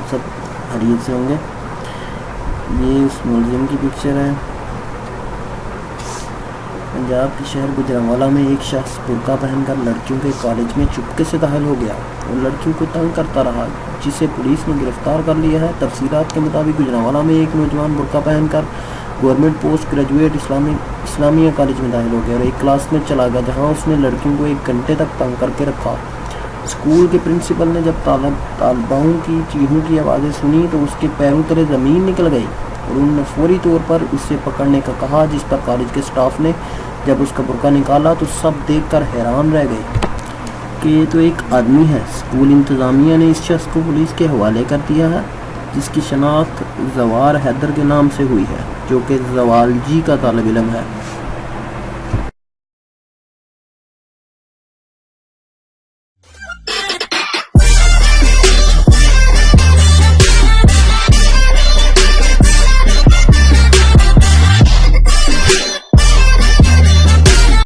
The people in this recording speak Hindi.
आप सब खैरियत से होंगे। ये उस म्यूज़ियम की पिक्चर है। पंजाब के शहर गुजरांवाला में एक शख्स बुर्का पहनकर लड़कियों के कॉलेज में चुपके से दाखिल हो गया और लड़कियों को तंग करता रहा, जिसे पुलिस ने गिरफ्तार कर लिया है। तफसीलात के मुताबिक गुजरांवाला में एक नौजवान बुर्का पहनकर government post graduate Islamia college में दाखिल हो गया और एक क्लास में चला गया, जहाँ उसने लड़कियों को 1 घंटे तक तंग करके रखा। स्कूल के प्रिंसिपल ने जब तालिबाओं की चीखों की आवाज़ें सुनी तो उसके पैरों तले ज़मीन निकल गई और उन्होंने फौरी तौर पर उसे पकड़ने का कहा, जिस पर कॉलेज के स्टाफ ने जब उसका बुर्का निकाला तो सब देखकर हैरान रह गए कि ये तो एक आदमी है। स्कूल इंतज़ामिया ने इस शख्स को पुलिस के हवाले कर दिया है, जिसकी शनाख्त जवार हैदर के नाम से हुई है, जो कि जवालजी का तालिब इल्म है।